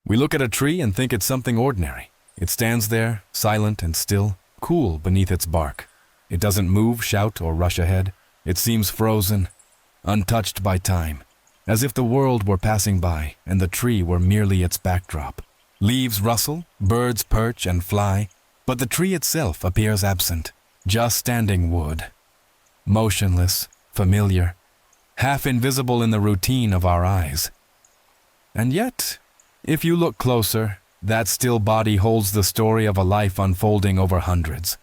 We look at a tree and think it's something ordinary. It stands there, silent and still, cool beneath its bark. It doesn't move, shout, or rush ahead. It seems frozen, untouched by time, as if the world were passing by and the tree were merely its backdrop. Leaves rustle, birds perch and fly, but the tree itself appears absent, just standing wood. Motionless, familiar, half invisible in the routine of our eyes. And yet, if you look closer, that still body holds the story of a life unfolding over hundreds,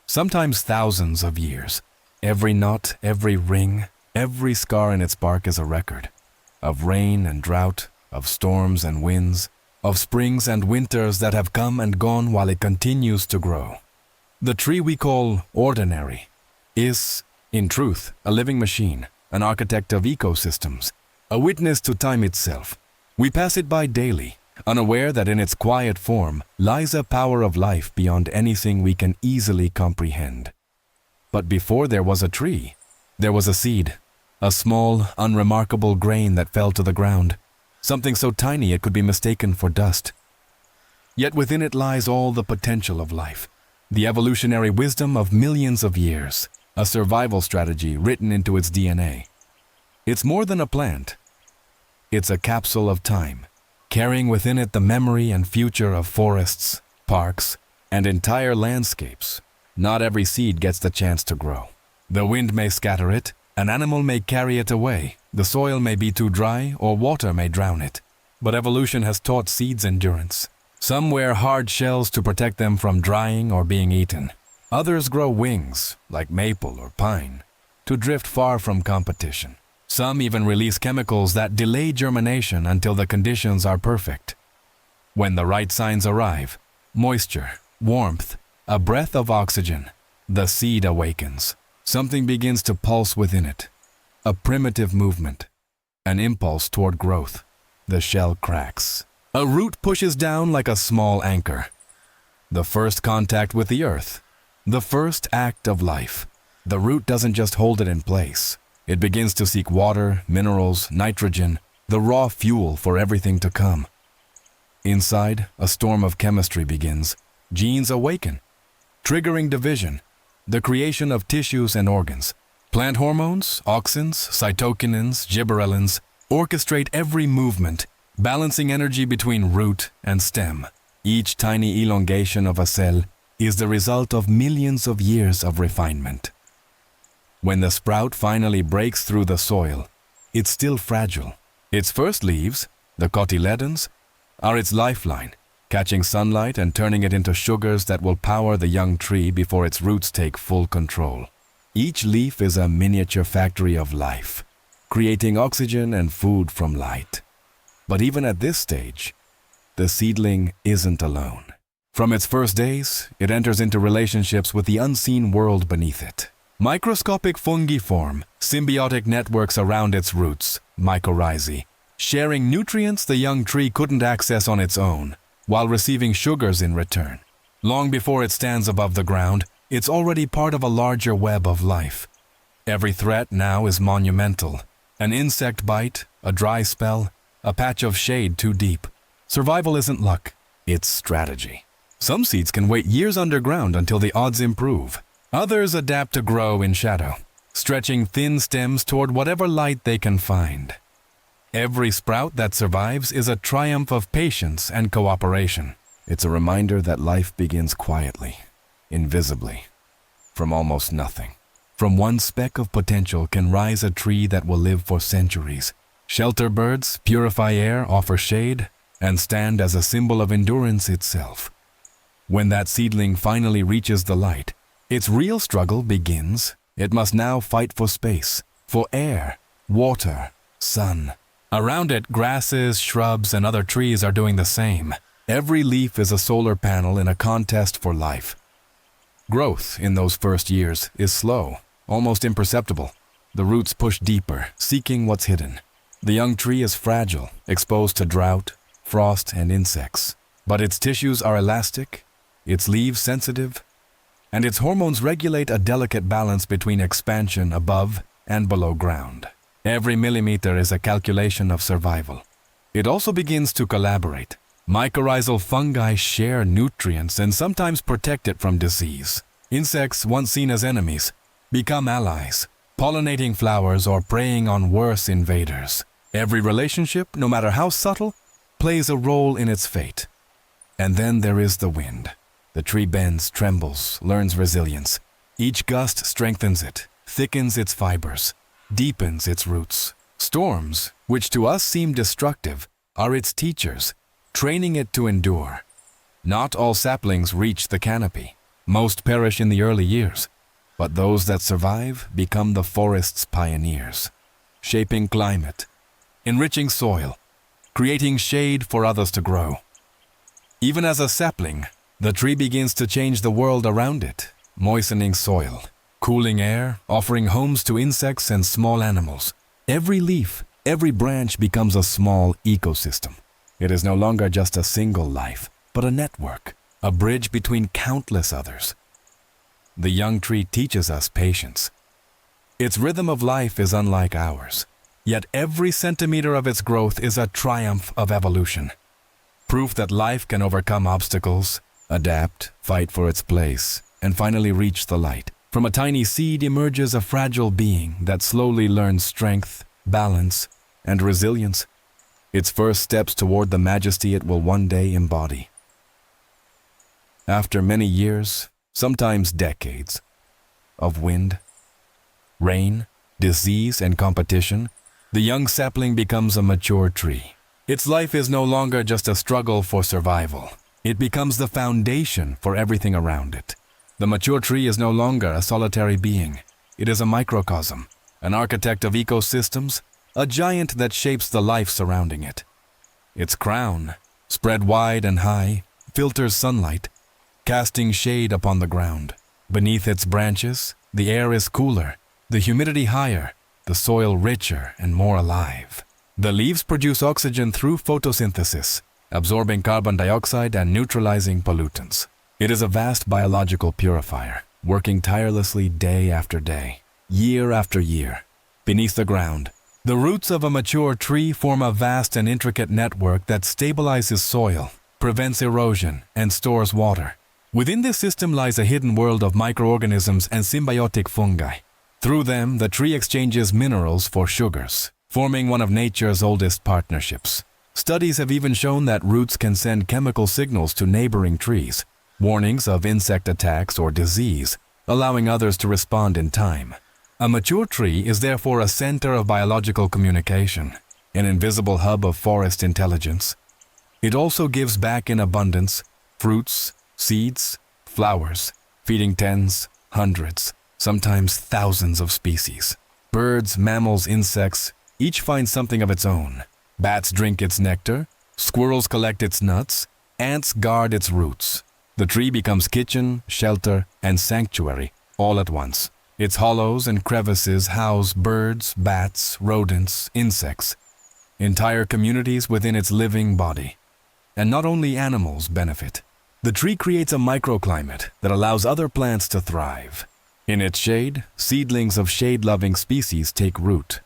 sometimes thousands of years. Every knot, every ring, every scar in its bark is a record of rain and drought, of storms and winds, of springs and winters that have come and gone while it continues to grow. The tree we call ordinary is, in truth, a living machine, an architect of ecosystems, a witness to time itself. We pass it by daily, unaware that in its quiet form lies a power of life beyond anything we can easily comprehend. But before there was a tree, there was a seed, a small, unremarkable grain that fell to the ground, something so tiny it could be mistaken for dust. Yet within it lies all the potential of life, the evolutionary wisdom of millions of years, a survival strategy written into its DNA. It's more than a plant. It's a capsule of time, carrying within it the memory and future of forests, parks, and entire landscapes. Not every seed gets the chance to grow. The wind may scatter it, an animal may carry it away, the soil may be too dry, or water may drown it. But evolution has taught seeds endurance. Some wear hard shells to protect them from drying or being eaten. Others grow wings, like maple or pine, to drift far from competition. Some even release chemicals that delay germination until the conditions are perfect. When the right signs arrive, moisture, warmth, a breath of oxygen, the seed awakens. Something begins to pulse within it. A primitive movement, an impulse toward growth. The shell cracks. A root pushes down like a small anchor. The first contact with the earth, the first act of life. The root doesn't just hold it in place. It begins to seek water, minerals, nitrogen, the raw fuel for everything to come. Inside, a storm of chemistry begins. Genes awaken, triggering division, the creation of tissues and organs. Plant hormones, auxins, cytokinins, gibberellins orchestrate every movement, balancing energy between root and stem. Each tiny elongation of a cell is the result of millions of years of refinement. When the sprout finally breaks through the soil, it's still fragile. Its first leaves, the cotyledons, are its lifeline, catching sunlight and turning it into sugars that will power the young tree before its roots take full control. Each leaf is a miniature factory of life, creating oxygen and food from light. But even at this stage, the seedling isn't alone. From its first days, it enters into relationships with the unseen world beneath it. Microscopic fungi form symbiotic networks around its roots, mycorrhizae, sharing nutrients the young tree couldn't access on its own, while receiving sugars in return. Long before it stands above the ground, it's already part of a larger web of life. Every threat now is monumental. An insect bite, a dry spell, a patch of shade too deep. Survival isn't luck, it's strategy. Some seeds can wait years underground until the odds improve. Others adapt to grow in shadow, stretching thin stems toward whatever light they can find. Every sprout that survives is a triumph of patience and cooperation. It's a reminder that life begins quietly, invisibly, from almost nothing. From one speck of potential can rise a tree that will live for centuries. Shelter birds, purify air, offer shade, and stand as a symbol of endurance itself. When that seedling finally reaches the light, its real struggle begins. It must now fight for space, for air, water, sun. Around it, grasses, shrubs, and other trees are doing the same. Every leaf is a solar panel in a contest for life. Growth in those first years is slow, almost imperceptible. The roots push deeper, seeking what's hidden. The young tree is fragile, exposed to drought, frost, and insects. But its tissues are elastic, its leaves sensitive, and its hormones regulate a delicate balance between expansion above and below ground. Every millimeter is a calculation of survival. It also begins to collaborate, Mycorrhizal fungi share nutrients and sometimes protect it from disease. Insects, once seen as enemies, become allies, pollinating flowers or preying on worse invaders. Every relationship, no matter how subtle, plays a role in its fate. And then there is the wind. The tree bends, trembles, learns resilience. Each gust strengthens it, thickens its fibers, deepens its roots. Storms, which to us seem destructive, are its teachers, training it to endure. Not all saplings reach the canopy. Most perish in the early years, but those that survive become the forest's pioneers, shaping climate, enriching soil, creating shade for others to grow. Even as a sapling, the tree begins to change the world around it, moistening soil, cooling air, offering homes to insects and small animals. Every leaf, every branch becomes a small ecosystem. It is no longer just a single life, but a network, a bridge between countless others. The young tree teaches us patience. Its rhythm of life is unlike ours, yet every centimeter of its growth is a triumph of evolution. Proof that life can overcome obstacles, adapt, fight for its place, and finally reach the light. From a tiny seed emerges a fragile being that slowly learns strength, balance, and resilience. Its first steps toward the majesty it will one day embody. After many years, sometimes decades, of wind, rain, disease, and competition, the young sapling becomes a mature tree. Its life is no longer just a struggle for survival. It becomes the foundation for everything around it. The mature tree is no longer a solitary being. It is a microcosm, an architect of ecosystems, a giant that shapes the life surrounding it. Its crown, spread wide and high, filters sunlight, casting shade upon the ground. Beneath its branches, the air is cooler, the humidity higher, the soil richer and more alive. The leaves produce oxygen through photosynthesis, absorbing carbon dioxide and neutralizing pollutants. It is a vast biological purifier, working tirelessly day after day, year after year. Beneath the ground, the roots of a mature tree form a vast and intricate network that stabilizes soil, prevents erosion, and stores water. Within this system lies a hidden world of microorganisms and symbiotic fungi. Through them, the tree exchanges minerals for sugars, forming one of nature's oldest partnerships. Studies have even shown that roots can send chemical signals to neighboring trees, warnings of insect attacks or disease, allowing others to respond in time. A mature tree is therefore a center of biological communication, an invisible hub of forest intelligence. It also gives back in abundance, fruits, seeds, flowers, feeding tens, hundreds, sometimes thousands of species. Birds, mammals, insects, each find something of its own. Bats drink its nectar, squirrels collect its nuts, ants guard its roots. The tree becomes kitchen, shelter, and sanctuary all at once. Its hollows and crevices house birds, bats, rodents, insects, entire communities within its living body. And not only animals benefit. The tree creates a microclimate that allows other plants to thrive. In its shade, seedlings of shade-loving species take root,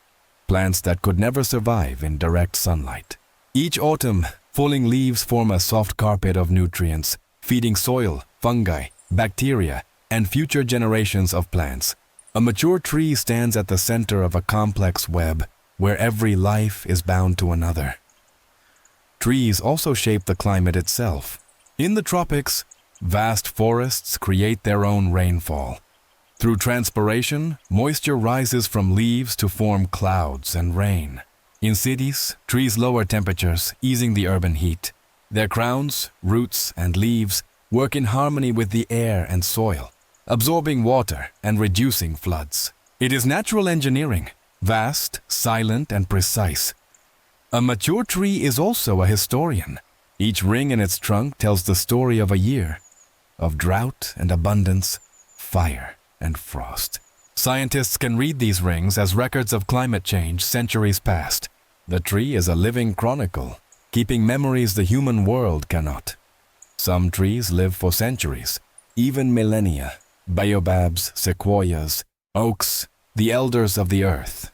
plants that could never survive in direct sunlight. Each autumn, falling leaves form a soft carpet of nutrients, feeding soil, fungi, bacteria, and future generations of plants. A mature tree stands at the center of a complex web where every life is bound to another. Trees also shape the climate itself. In the tropics, vast forests create their own rainfall. Through transpiration, moisture rises from leaves to form clouds and rain. In cities, trees lower temperatures, easing the urban heat. Their crowns, roots, and leaves work in harmony with the air and soil, absorbing water and reducing floods. It is natural engineering, vast, silent, and precise. A mature tree is also a historian. Each ring in its trunk tells the story of a year, of drought and abundance, fire and frost. Scientists can read these rings as records of climate change centuries past. The tree is a living chronicle, keeping memories the human world cannot. Some trees live for centuries, even millennia. Baobabs, sequoias, oaks, the elders of the earth.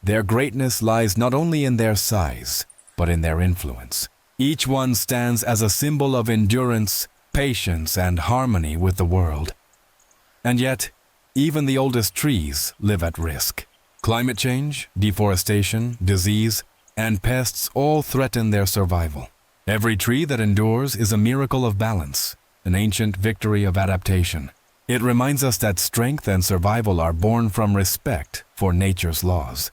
Their greatness lies not only in their size, but in their influence. Each one stands as a symbol of endurance, patience, and harmony with the world. And yet, even the oldest trees live at risk. Climate change, deforestation, disease, and pests all threaten their survival. Every tree that endures is a miracle of balance, an ancient victory of adaptation. It reminds us that strength and survival are born from respect for nature's laws.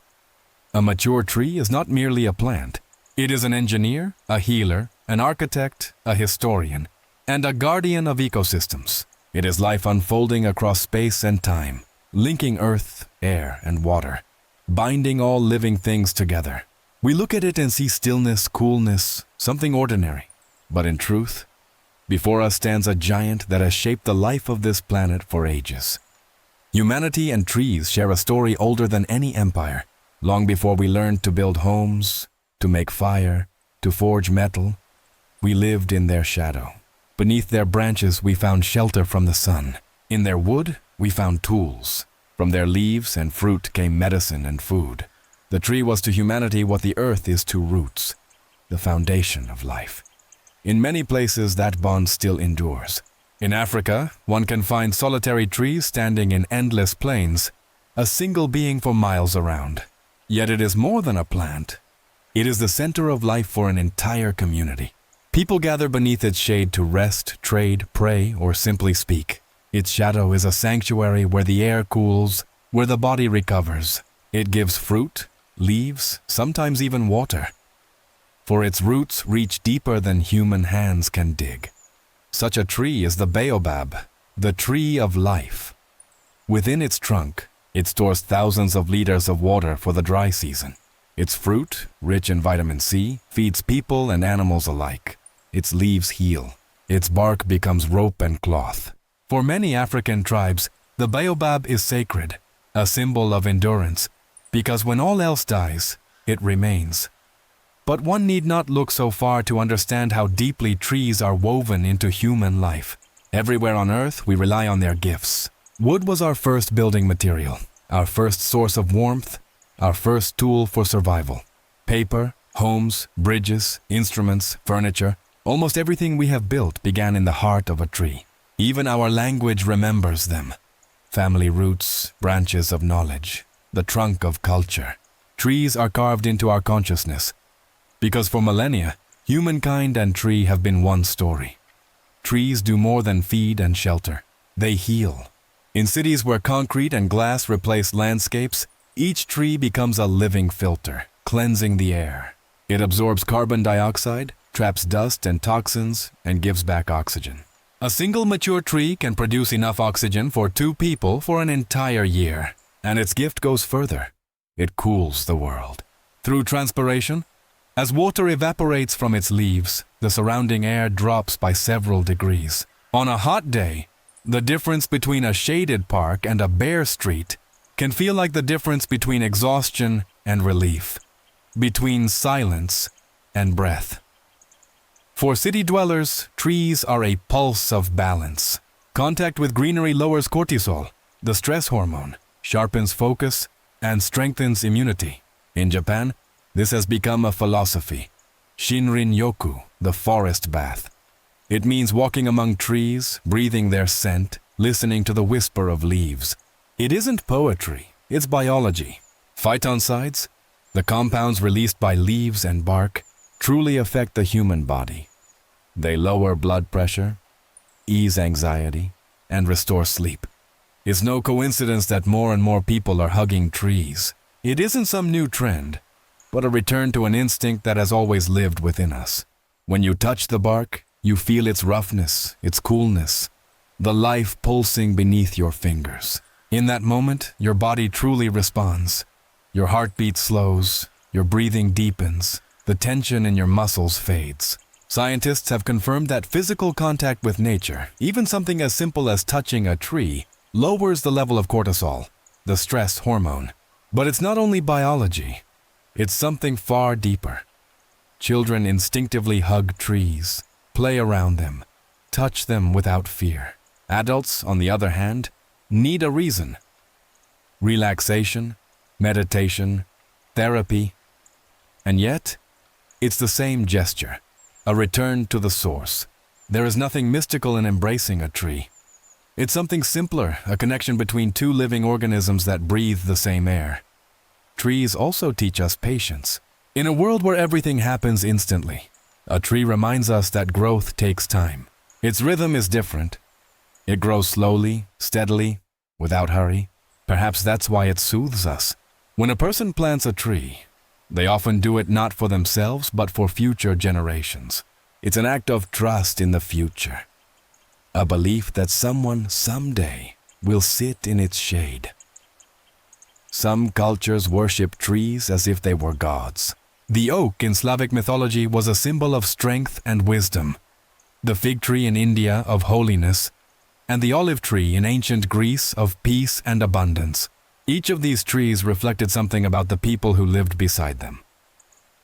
A mature tree is not merely a plant. It is an engineer, a healer, an architect, a historian, and a guardian of ecosystems. It is life unfolding across space and time, linking earth, air, and water, binding all living things together. We look at it and see stillness, coolness, something ordinary. But in truth, before us stands a giant that has shaped the life of this planet for ages. Humanity and trees share a story older than any empire. Long before we learned to build homes, to make fire, to forge metal, we lived in their shadow. Beneath their branches we found shelter from the sun. In their wood we found tools. From their leaves and fruit came medicine and food. The tree was to humanity what the earth is to roots, the foundation of life. In many places that bond still endures. In Africa, one can find solitary trees standing in endless plains, a single being for miles around. Yet it is more than a plant. It is the center of life for an entire community. People gather beneath its shade to rest, trade, pray, or simply speak. Its shadow is a sanctuary where the air cools, where the body recovers. It gives fruit, leaves, sometimes even water. For its roots reach deeper than human hands can dig. Such a tree is the baobab, the tree of life. Within its trunk, it stores thousands of liters of water for the dry season. Its fruit, rich in vitamin C, feeds people and animals alike. Its leaves heal. Its bark becomes rope and cloth. For many African tribes, the baobab is sacred, a symbol of endurance, because when all else dies, it remains. But one need not look so far to understand how deeply trees are woven into human life. Everywhere on Earth, we rely on their gifts. Wood was our first building material, our first source of warmth, our first tool for survival. Paper, homes, bridges, instruments, furniture, almost everything we have built began in the heart of a tree. Even our language remembers them. Family roots, branches of knowledge, the trunk of culture. Trees are carved into our consciousness, because for millennia, humankind and tree have been one story. Trees do more than feed and shelter. They heal. In cities where concrete and glass replace landscapes, each tree becomes a living filter, cleansing the air. It absorbs carbon dioxide, traps dust and toxins, and gives back oxygen. A single mature tree can produce enough oxygen for 2 people for an entire year. And its gift goes further. It cools the world. Through transpiration, as water evaporates from its leaves, the surrounding air drops by several degrees. On a hot day, the difference between a shaded park and a bare street can feel like the difference between exhaustion and relief, between silence and breath. For city dwellers, trees are a pulse of balance. Contact with greenery lowers cortisol, the stress hormone, sharpens focus, and strengthens immunity. In Japan, this has become a philosophy. Shinrin-yoku, the forest bath. It means walking among trees, breathing their scent, listening to the whisper of leaves. It isn't poetry, it's biology. Phytoncides, the compounds released by leaves and bark, truly affect the human body. They lower blood pressure, ease anxiety, and restore sleep. It's no coincidence that more and more people are hugging trees. It isn't some new trend, but a return to an instinct that has always lived within us. When you touch the bark, you feel its roughness, its coolness, the life pulsing beneath your fingers. In that moment, your body truly responds. Your heartbeat slows, your breathing deepens, the tension in your muscles fades. Scientists have confirmed that physical contact with nature, even something as simple as touching a tree, lowers the level of cortisol, the stress hormone. But it's not only biology, it's something far deeper. Children instinctively hug trees, play around them, touch them without fear. Adults, on the other hand, need a reason. Relaxation, meditation, therapy, and yet, it's the same gesture. a return to the source. There is nothing mystical in embracing a tree. It's something simpler, a connection between two living organisms that breathe the same air. Trees also teach us patience. In a world where everything happens instantly, a tree reminds us that growth takes time. Its rhythm is different. It grows slowly, steadily, without hurry. Perhaps that's why it soothes us. When a person plants a tree, they often do it not for themselves, but for future generations. It's an act of trust in the future. A belief that someone someday will sit in its shade. Some cultures worship trees as if they were gods. The oak in Slavic mythology was a symbol of strength and wisdom, the fig tree in India of holiness, and the olive tree in ancient Greece of peace and abundance. Each of these trees reflected something about the people who lived beside them.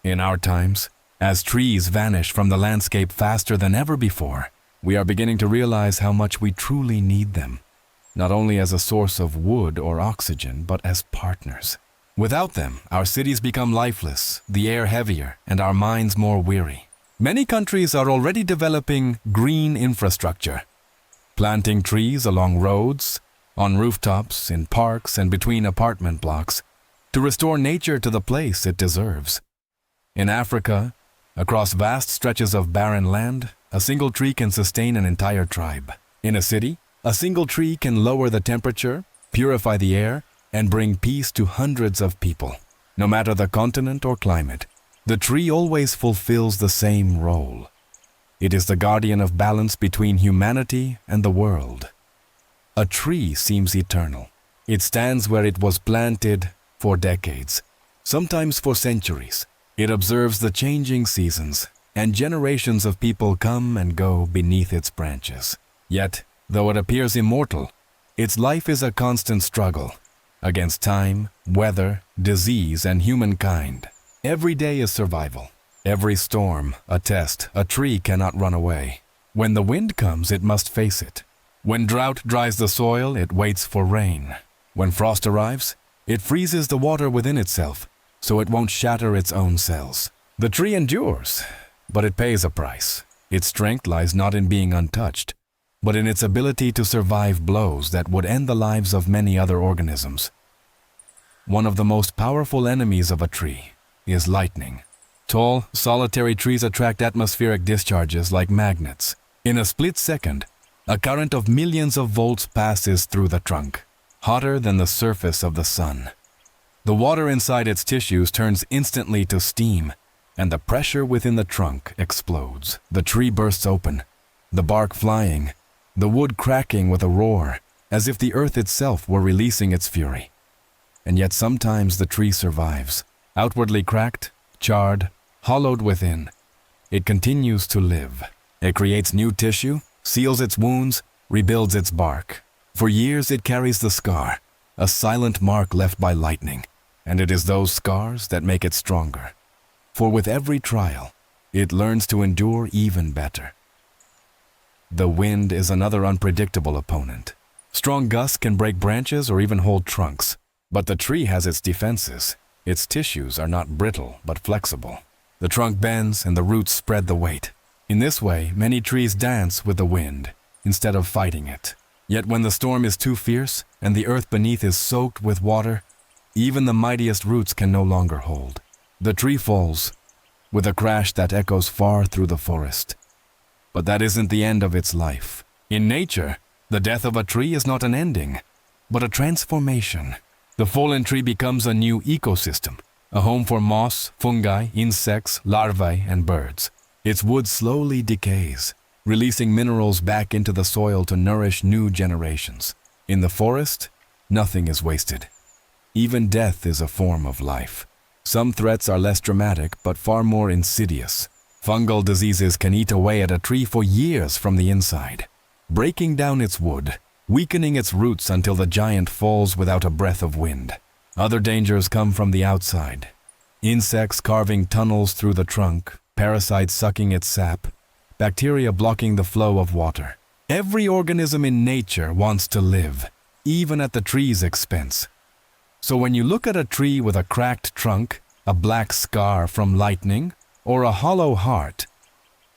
In our times, as trees vanish from the landscape faster than ever before, we are beginning to realize how much we truly need them, not only as a source of wood or oxygen, but as partners. Without them, our cities become lifeless, the air heavier, and our minds more weary. Many countries are already developing green infrastructure, planting trees along roads, on rooftops, in parks, and between apartment blocks, to restore nature to the place it deserves. In Africa, across vast stretches of barren land, a single tree can sustain an entire tribe. In a city, a single tree can lower the temperature, purify the air, and bring peace to hundreds of people. No matter the continent or climate, the tree always fulfills the same role. It is the guardian of balance between humanity and the world. A tree seems eternal. It stands where it was planted for decades, sometimes for centuries. It observes the changing seasons, and generations of people come and go beneath its branches. Yet, though it appears immortal, its life is a constant struggle against time, weather, disease, and humankind. Every day is survival. Every storm, a test. A tree cannot run away. When the wind comes, it must face it. When drought dries the soil, it waits for rain. When frost arrives, it freezes the water within itself, so it won't shatter its own cells. The tree endures, but it pays a price. Its strength lies not in being untouched, but in its ability to survive blows that would end the lives of many other organisms. One of the most powerful enemies of a tree is lightning. Tall, solitary trees attract atmospheric discharges like magnets. In a split second, a current of millions of volts passes through the trunk, hotter than the surface of the sun. The water inside its tissues turns instantly to steam, and the pressure within the trunk explodes. The tree bursts open, the bark flying, the wood cracking with a roar, as if the earth itself were releasing its fury. And yet sometimes the tree survives. Outwardly cracked, charred, hollowed within, it continues to live. It creates new tissue, seals its wounds, rebuilds its bark. For years it carries the scar, a silent mark left by lightning, and it is those scars that make it stronger. For with every trial, it learns to endure even better. The wind is another unpredictable opponent. Strong gusts can break branches or even hold trunks, but the tree has its defenses. Its tissues are not brittle but flexible. The trunk bends and the roots spread the weight. In this way, many trees dance with the wind instead of fighting it. Yet when the storm is too fierce and the earth beneath is soaked with water, even the mightiest roots can no longer hold. The tree falls with a crash that echoes far through the forest. But that isn't the end of its life. In nature, the death of a tree is not an ending, but a transformation. The fallen tree becomes a new ecosystem, a home for moss, fungi, insects, larvae, and birds. Its wood slowly decays, releasing minerals back into the soil to nourish new generations. In the forest, nothing is wasted. Even death is a form of life. Some threats are less dramatic, but far more insidious. Fungal diseases can eat away at a tree for years from the inside, breaking down its wood, weakening its roots until the giant falls without a breath of wind. Other dangers come from the outside. Insects carving tunnels through the trunk, parasites sucking its sap, bacteria blocking the flow of water. Every organism in nature wants to live, even at the tree's expense. So when you look at a tree with a cracked trunk, a black scar from lightning, or a hollow heart,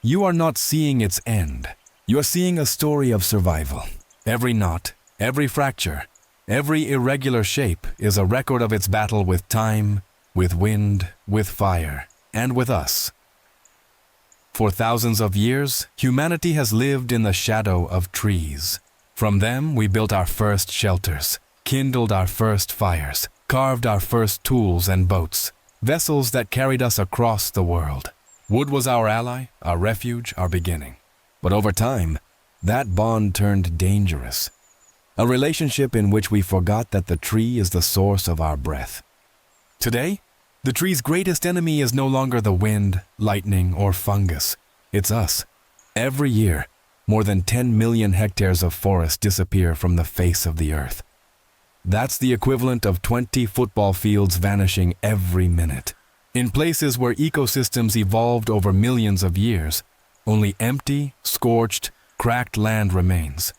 you are not seeing its end. You are seeing a story of survival. Every knot, every fracture, every irregular shape is a record of its battle with time, with wind, with fire, and with us. For thousands of years, humanity has lived in the shadow of trees. From them, we built our first shelters, kindled our first fires, carved our first tools and boats, vessels that carried us across the world. Wood was our ally, our refuge, our beginning. But over time, that bond turned dangerous. A relationship in which we forgot that the tree is the source of our breath. Today, the tree's greatest enemy is no longer the wind, lightning, or fungus. It's us. Every year, more than 10 million hectares of forest disappear from the face of the earth. That's the equivalent of 20 football fields vanishing every minute. In places where ecosystems evolved over millions of years, only empty, scorched, cracked land remains.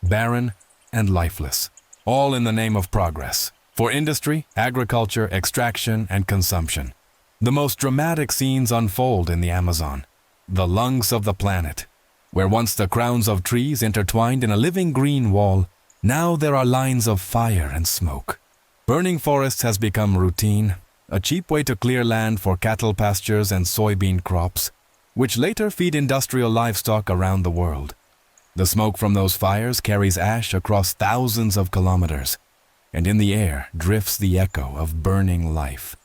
Barren and lifeless. All in the name of progress. For industry, agriculture, extraction, and consumption. The most dramatic scenes unfold in the Amazon, the lungs of the planet, where once the crowns of trees intertwined in a living green wall, now there are lines of fire and smoke. Burning forests has become routine, a cheap way to clear land for cattle pastures and soybean crops, which later feed industrial livestock around the world. The smoke from those fires carries ash across thousands of kilometers, and in the air drifts the echo of burning life.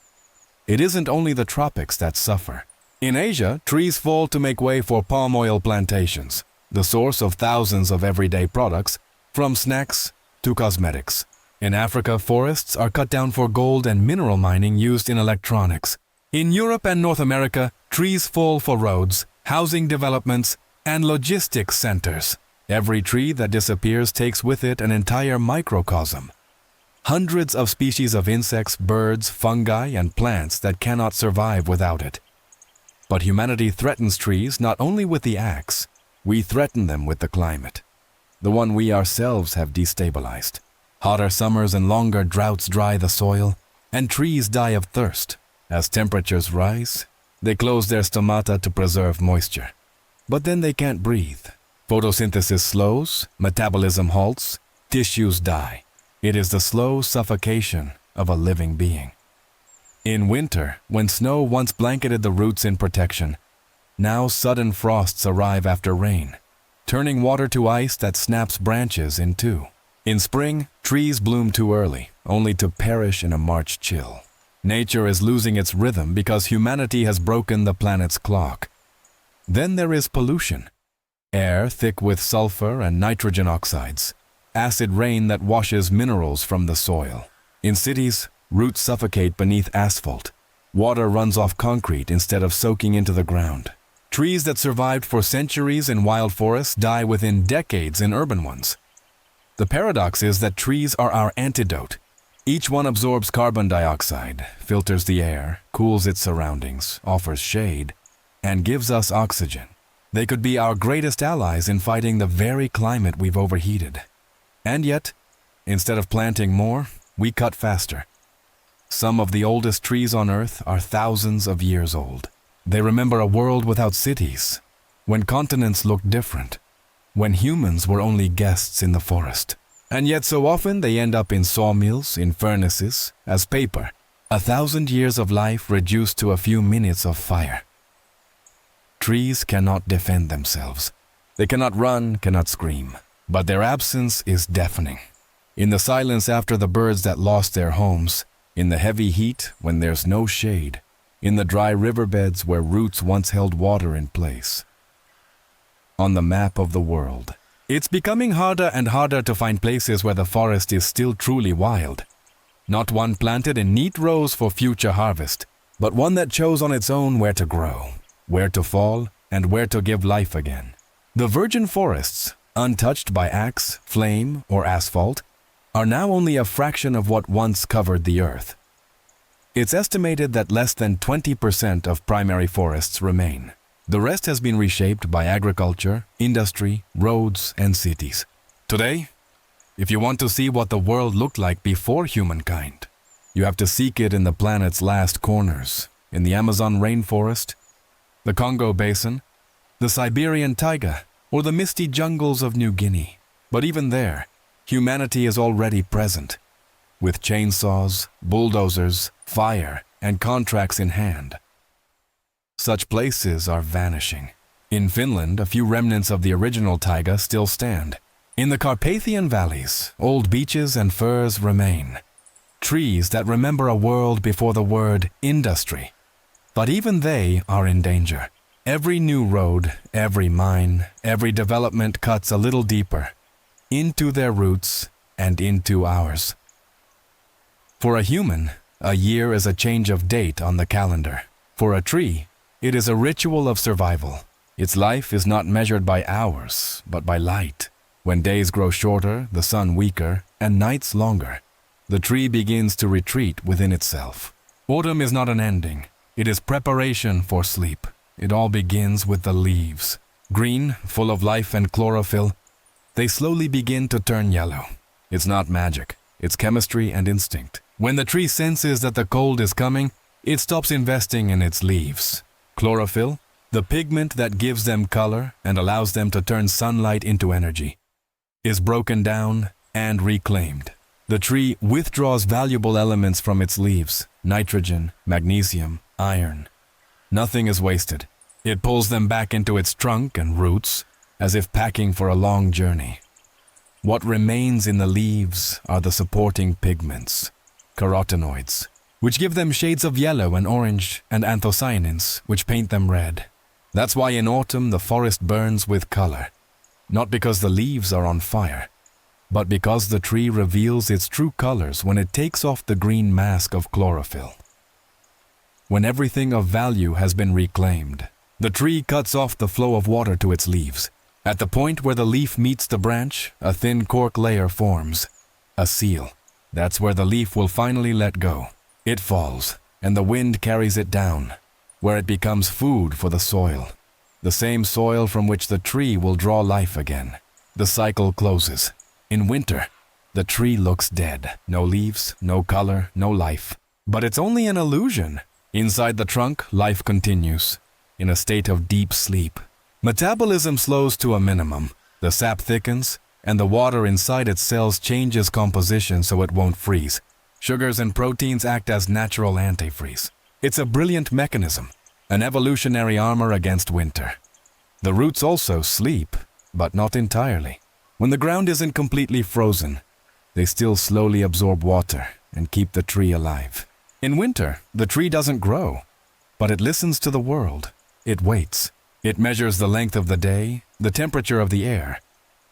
It isn't only the tropics that suffer. In Asia, trees fall to make way for palm oil plantations, the source of thousands of everyday products, from snacks to cosmetics. In Africa, forests are cut down for gold and mineral mining used in electronics. In Europe and North America, trees fall for roads, housing developments, and logistics centers. Every tree that disappears takes with it an entire microcosm. Hundreds of species of insects, birds, fungi, and plants that cannot survive without it. But humanity threatens trees not only with the axe, we threaten them with the climate, the one we ourselves have destabilized. Hotter summers and longer droughts dry the soil, and trees die of thirst. As temperatures rise, they close their stomata to preserve moisture. But then they can't breathe. Photosynthesis slows, metabolism halts, tissues die. It is the slow suffocation of a living being. In winter, when snow once blanketed the roots in protection, now sudden frosts arrive after rain, turning water to ice that snaps branches in two. In spring, trees bloom too early, only to perish in a March chill. Nature is losing its rhythm because humanity has broken the planet's clock. Then there is pollution. Air thick with sulfur and nitrogen oxides. Acid rain that washes minerals from the soil. In cities, roots suffocate beneath asphalt. Water runs off concrete instead of soaking into the ground. Trees that survived for centuries in wild forests die within decades in urban ones. The paradox is that trees are our antidote. Each one absorbs carbon dioxide, filters the air, cools its surroundings, offers shade, and gives us oxygen. They could be our greatest allies in fighting the very climate we've overheated. And yet, instead of planting more, we cut faster. Some of the oldest trees on Earth are thousands of years old. They remember a world without cities, when continents looked different, when humans were only guests in the forest. And yet so often they end up in sawmills, in furnaces, as paper, 1,000 years of life reduced to a few minutes of fire. Trees cannot defend themselves. They cannot run, cannot scream. But their absence is deafening. In the silence after the birds that lost their homes, in the heavy heat when there's no shade, in the dry riverbeds where roots once held water in place. On the map of the world, it's becoming harder and harder to find places where the forest is still truly wild. Not one planted in neat rows for future harvest, but one that chose on its own where to grow, where to fall, and where to give life again. The virgin forests, untouched by axe, flame, or asphalt, are now only a fraction of what once covered the earth. It's estimated that less than 20% of primary forests remain. The rest has been reshaped by agriculture, industry, roads, and cities. Today, if you want to see what the world looked like before humankind, you have to seek it in the planet's last corners, in the Amazon rainforest, the Congo Basin, the Siberian taiga, or the misty jungles of New Guinea. But even there, humanity is already present, with chainsaws, bulldozers, fire, and contracts in hand. Such places are vanishing. In Finland, a few remnants of the original taiga still stand. In the Carpathian valleys, old beeches and firs remain. Trees that remember a world before the word industry. But even they are in danger. Every new road, every mine, every development cuts a little deeper, into their roots and into ours. For a human, a year is a change of date on the calendar. For a tree, it is a ritual of survival. Its life is not measured by hours, but by light. When days grow shorter, the sun weaker, and nights longer, the tree begins to retreat within itself. Autumn is not an ending. It is preparation for sleep. It all begins with the leaves. Green, full of life and chlorophyll, they slowly begin to turn yellow. It's not magic. It's chemistry and instinct. When the tree senses that the cold is coming, it stops investing in its leaves. Chlorophyll, the pigment that gives them color and allows them to turn sunlight into energy, is broken down and reclaimed. The tree withdraws valuable elements from its leaves: nitrogen, magnesium, iron. Nothing is wasted. It pulls them back into its trunk and roots, as if packing for a long journey. What remains in the leaves are the supporting pigments, carotenoids, which give them shades of yellow and orange, and anthocyanins, which paint them red. That's why in autumn the forest burns with color, not because the leaves are on fire, but because the tree reveals its true colors when it takes off the green mask of chlorophyll. When everything of value has been reclaimed, the tree cuts off the flow of water to its leaves. At the point where the leaf meets the branch, a thin cork layer forms, a seal. That's where the leaf will finally let go. It falls, and the wind carries it down, where it becomes food for the soil, the same soil from which the tree will draw life again. The cycle closes. In winter, the tree looks dead. No leaves, no color, no life. But it's only an illusion. Inside the trunk, life continues, in a state of deep sleep. Metabolism slows to a minimum, the sap thickens, and the water inside its cells changes composition so it won't freeze. Sugars and proteins act as natural antifreeze. It's a brilliant mechanism, an evolutionary armor against winter. The roots also sleep, but not entirely. When the ground isn't completely frozen, they still slowly absorb water and keep the tree alive. In winter, the tree doesn't grow, but it listens to the world. It waits. It measures the length of the day, the temperature of the air,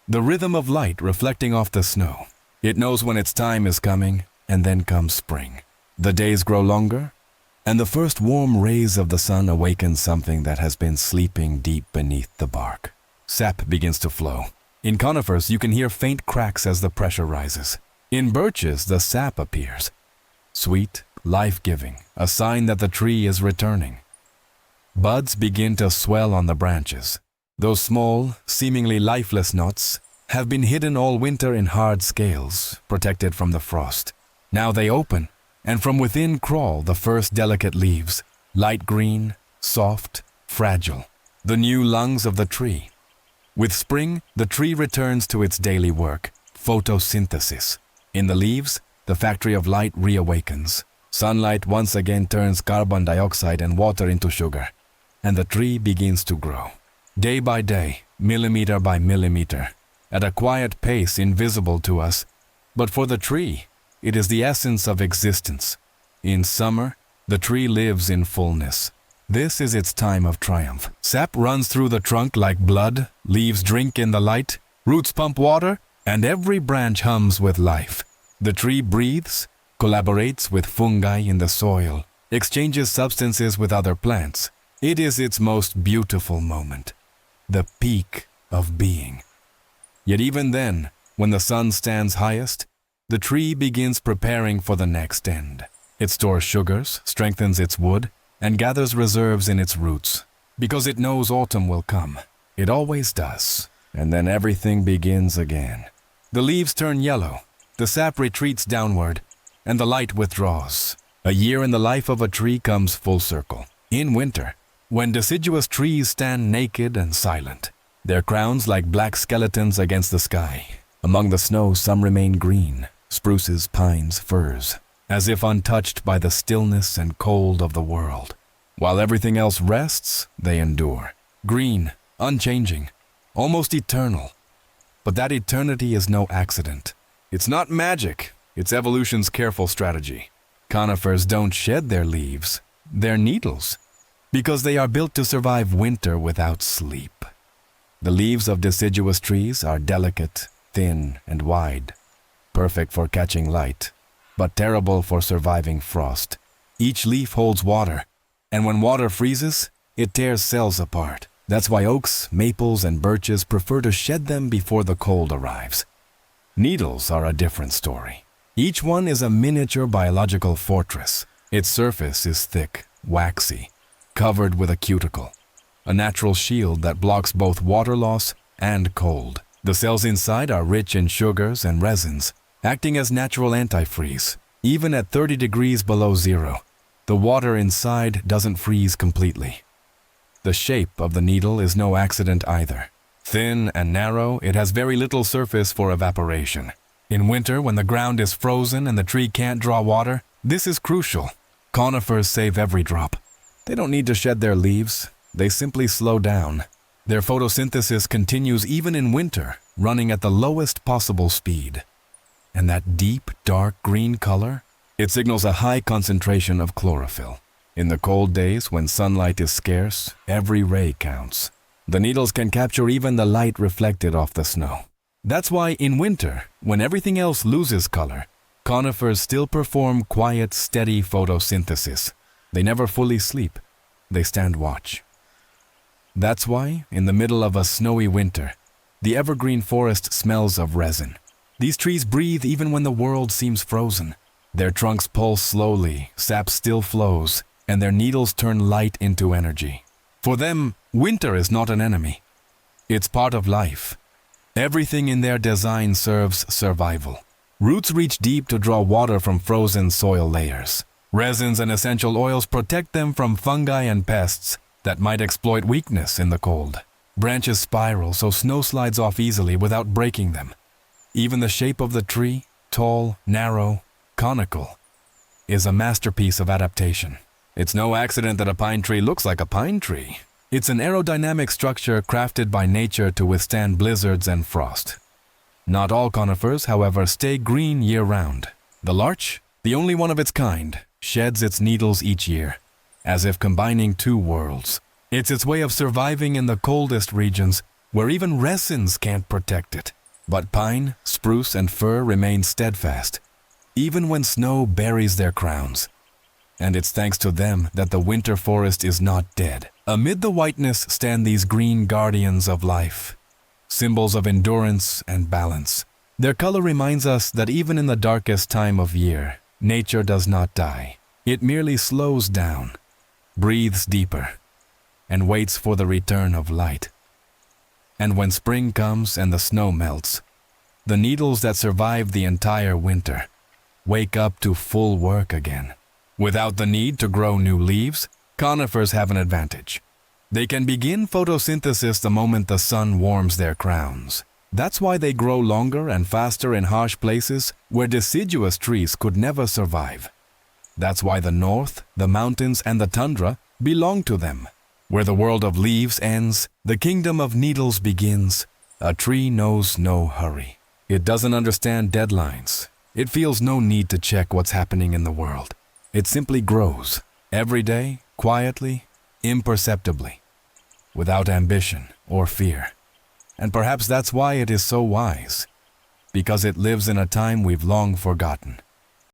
the rhythm of light reflecting off the snow. It knows when its time is coming, and then comes spring. The days grow longer, and the first warm rays of the sun awaken something that has been sleeping deep beneath the bark. Sap begins to flow. In conifers, you can hear faint cracks as the pressure rises. In birches, the sap appears. Sweet, life-giving, a sign that the tree is returning. Buds begin to swell on the branches. Those small, seemingly lifeless knots have been hidden all winter in hard scales, protected from the frost. Now they open, and from within crawl the first delicate leaves, light green, soft, fragile, the new lungs of the tree. With spring, the tree returns to its daily work, photosynthesis. In the leaves, the factory of light reawakens. Sunlight once again turns carbon dioxide and water into sugar, and the tree begins to grow. Day by day, millimeter by millimeter, at a quiet pace invisible to us, but for the tree, it is the essence of existence. In summer, the tree lives in fullness. This is its time of triumph. Sap runs through the trunk like blood, leaves drink in the light, roots pump water, and every branch hums with life. The tree breathes, collaborates with fungi in the soil, exchanges substances with other plants. It is its most beautiful moment, the peak of being. Yet even then, when the sun stands highest, the tree begins preparing for the next end. It stores sugars, strengthens its wood, and gathers reserves in its roots, because it knows autumn will come. It always does, and then everything begins again. The leaves turn yellow, the sap retreats downward, and the light withdraws. A year in the life of a tree comes full circle. In winter, when deciduous trees stand naked and silent, their crowns like black skeletons against the sky. Among the snow, some remain green, spruces, pines, firs, as if untouched by the stillness and cold of the world. While everything else rests, they endure. Green, unchanging, almost eternal. But that eternity is no accident. It's not magic, it's evolution's careful strategy. Conifers don't shed their leaves, their needles, because they are built to survive winter without sleep. The leaves of deciduous trees are delicate, thin, and wide, perfect for catching light, but terrible for surviving frost. Each leaf holds water, and when water freezes, it tears cells apart. That's why oaks, maples, and birches prefer to shed them before the cold arrives. Needles are a different story. Each one is a miniature biological fortress. Its surface is thick, waxy, covered with a cuticle, a natural shield that blocks both water loss and cold. The cells inside are rich in sugars and resins, acting as natural antifreeze. Even at 30 degrees below zero, the water inside doesn't freeze completely. The shape of the needle is no accident either. Thin and narrow, it has very little surface for evaporation. In winter, when the ground is frozen and the tree can't draw water, this is crucial. Conifers save every drop. They don't need to shed their leaves, they simply slow down. Their photosynthesis continues even in winter, running at the lowest possible speed. And that deep, dark green color? It signals a high concentration of chlorophyll. In the cold days, when sunlight is scarce, every ray counts. The needles can capture even the light reflected off the snow. That's why in winter, when everything else loses color, conifers still perform quiet, steady photosynthesis. They never fully sleep. They stand watch. That's why, in the middle of a snowy winter, the evergreen forest smells of resin. These trees breathe even when the world seems frozen. Their trunks pulse slowly, sap still flows, and their needles turn light into energy. For them, winter is not an enemy. It's part of life. Everything in their design serves survival. Roots reach deep to draw water from frozen soil layers. Resins and essential oils protect them from fungi and pests that might exploit weakness in the cold. Branches spiral so snow slides off easily without breaking them. Even the shape of the tree, tall, narrow, conical, is a masterpiece of adaptation. It's no accident that a pine tree looks like a pine tree. It's an aerodynamic structure crafted by nature to withstand blizzards and frost. Not all conifers, however, stay green year-round. The larch, the only one of its kind, sheds its needles each year, as if combining two worlds. It's its way of surviving in the coldest regions, where even resins can't protect it. But pine, spruce, and fir remain steadfast, even when snow buries their crowns. And it's thanks to them that the winter forest is not dead. Amid the whiteness stand these green guardians of life, symbols of endurance and balance. Their color reminds us that even in the darkest time of year, nature does not die. It merely slows down, breathes deeper, and waits for the return of light. And when spring comes and the snow melts, the needles that survived the entire winter wake up to full work again. Without the need to grow new leaves, conifers have an advantage. They can begin photosynthesis the moment the sun warms their crowns. That's why they grow longer and faster in harsh places where deciduous trees could never survive. That's why the north, the mountains, and the tundra belong to them. Where the world of leaves ends, the kingdom of needles begins. A tree knows no hurry. It doesn't understand deadlines. It feels no need to check what's happening in the world. It simply grows, every day, quietly, imperceptibly, without ambition or fear. And perhaps that's why it is so wise, because it lives in a time we've long forgotten.